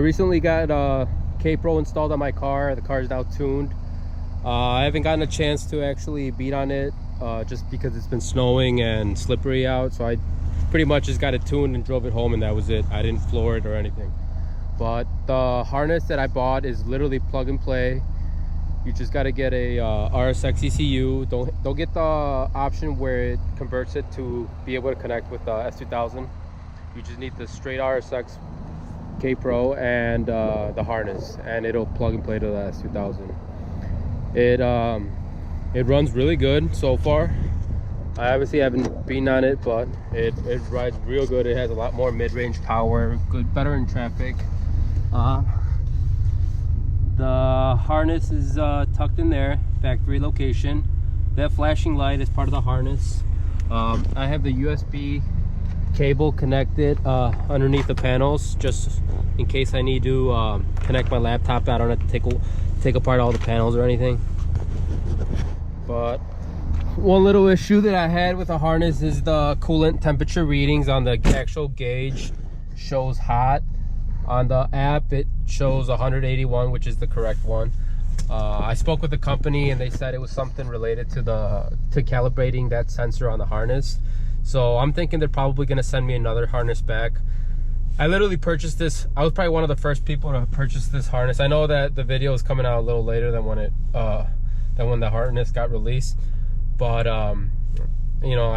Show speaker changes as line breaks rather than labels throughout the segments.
recently got Kpro installed on my car. The car is now tuned. I haven't gotten a chance to actually beat on it just because it's been snowing and slippery out, so I pretty much just got it tuned and drove it home, and that was it. I didn't floor it or anything. But the harness that I bought is literally plug and play. You just got to get a RSX ECU. Don't get the option where it converts it to be able to connect with the S2000. You just need the straight RSX Kpro and the harness, and it'll plug and play to the S2000. It runs really good so far. I obviously haven't been on it, but it rides real good. It has a lot more mid-range power, better in traffic. The harness is tucked in there, factory location. That flashing light is part of the harness. I have the USB cable connected underneath the panels, just in case I need to connect my laptop. I don't have to take apart all the panels or anything. But one little issue that I had with the harness is the coolant temperature readings on the actual gauge shows hot. On the app it shows 181, which is the correct one. I spoke with the company and they said it was something related to calibrating that sensor on the harness. So I'm thinking they're probably going to send me another harness back. I literally purchased this. I was probably one of the first people to purchase this harness. I know that the video is coming out a little later than when the harness got released, but you know,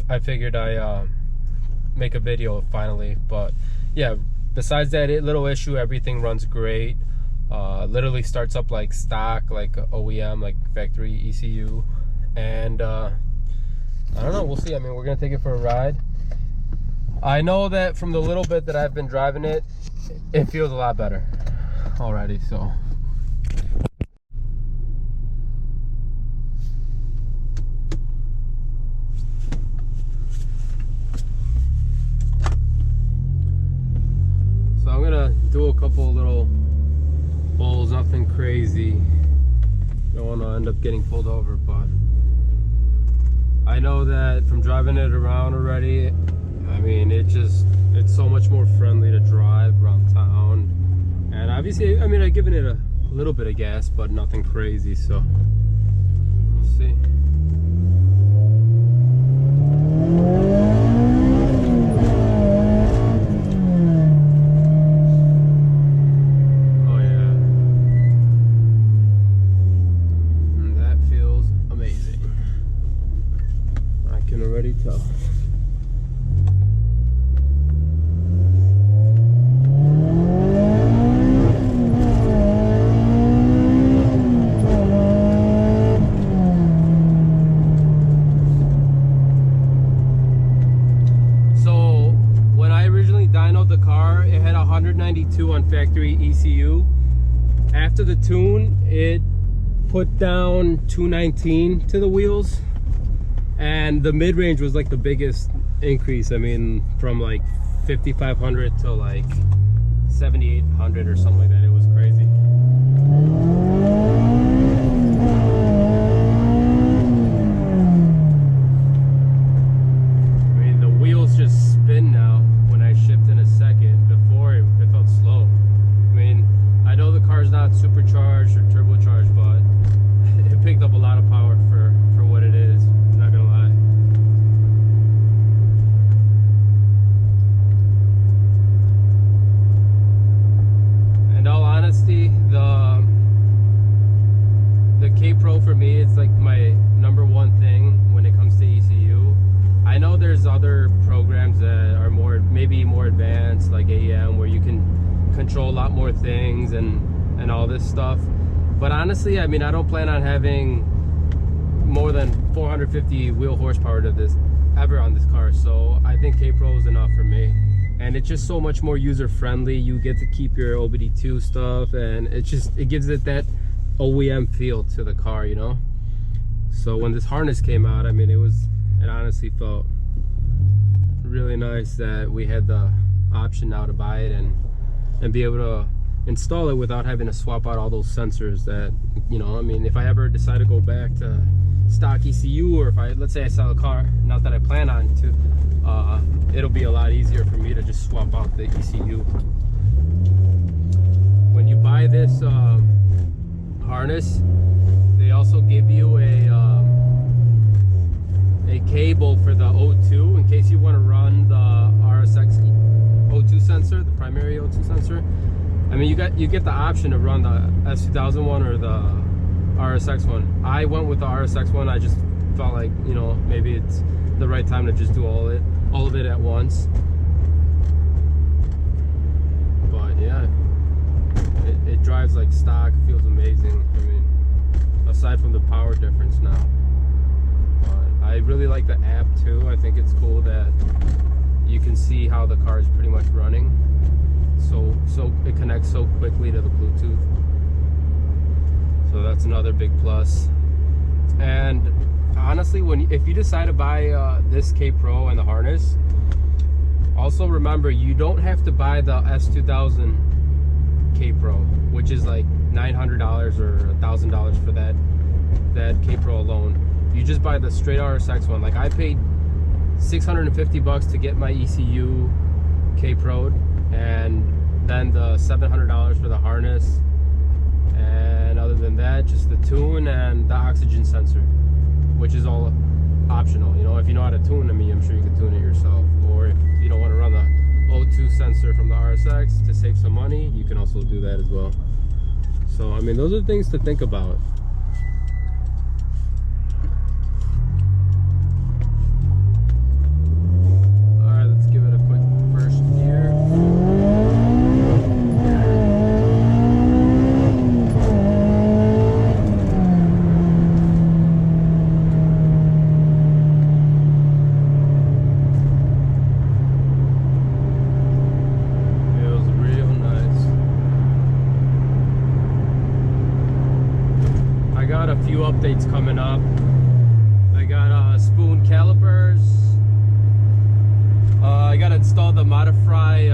I figured I make a video finally. But yeah, besides that little issue, everything runs great. Literally starts up like stock, like OEM, like factory ECU. And I don't know, we'll see. I mean, we're gonna take it for a ride. I know that from the little bit that I've been driving it, it feels a lot better already. So I'm gonna do a couple little pulls, nothing crazy. Don't want to end up getting pulled over, but I know that from driving it around already, I mean, it's so much more friendly to drive around town. And obviously, I mean, I've given it a little bit of gas, but nothing crazy, so we'll see. Already tell. So when I originally dynoed the car, it had 192 on factory ECU. After the tune, it put down 219 to the wheels. And the mid-range was like the biggest increase. I mean, from like 5,500 to like 7,800 or something like that. It was crazy. I mean, the wheels just spin now when I shift in a second. Before it felt slow. I mean, I know the car's not supercharged or turbocharged, but it picked up a lot of power for what it is. Not gonna lie. In all honesty, the Kpro for me, it's like my #1 thing when it comes to ECU. I know there's other programs that are maybe more advanced, like AEM, where you can control a lot more things and all this stuff. But honestly, I mean, I don't plan on having more than 450 wheel horsepower to this ever on this car, so I think Kpro is enough for me. And it's just so much more user friendly. You get to keep your OBD2 stuff, and it gives it that OEM feel to the car, you know. So when this harness came out, I mean, it honestly felt really nice that we had the option now to buy it and be able to install it without having to swap out all those sensors that, you know, I mean, if I ever decide to go back to stock ECU, or if let's say I sell a car, not that I plan on to, it'll be a lot easier for me to just swap out the ECU. buy this harness, they also give you a cable for the O2 in case you want to run the RSX O2 sensor, the primary O2 sensor. I mean, you get the option to run the S2000 one or the RSX one. I went with the RSX one. I just felt like, you know, maybe it's the right time to just do all of it at once. But yeah, it drives like stock. It feels amazing. I mean, aside from the power difference now. I really like the app too. I think it's cool that you can see how the car is pretty much running. So it connects so quickly to the Bluetooth. So that's another big plus. And honestly, if you decide to buy this Kpro and the harness, also remember you don't have to buy the S2000 Kpro, which is like $900 or $1,000 for that Kpro alone. You just buy the straight RSX one. Like I paid $650 to get my ECU Kpro, and then the $700 for the harness, and other than that, just the tune and the oxygen sensor, which is all optional. You know, if you know how to tune, I mean, I'm sure you can tune it yourself. Or if you don't want to run the O2 sensor from the RSX to save some money, you can also do that as well. So I mean, those are things to think about. Updates coming up. I got spoon calipers. I got to install the Modify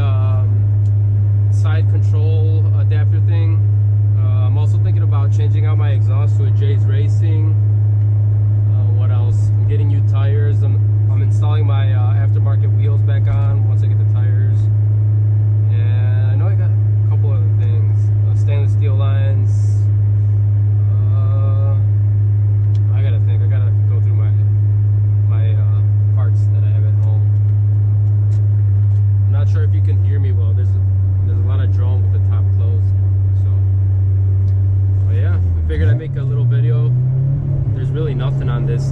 side control adapter thing. I'm also thinking about changing out my exhaust to a J's Racing. What else? I'm getting new tires. I'm installing my aftermarket wheels back on once I get the tires. And I know I got a couple other things. Stainless steel lines. Sure if you can hear me well. There's a lot of drone with the top closed. So, but yeah, I figured I'd make a little video. There's really nothing on this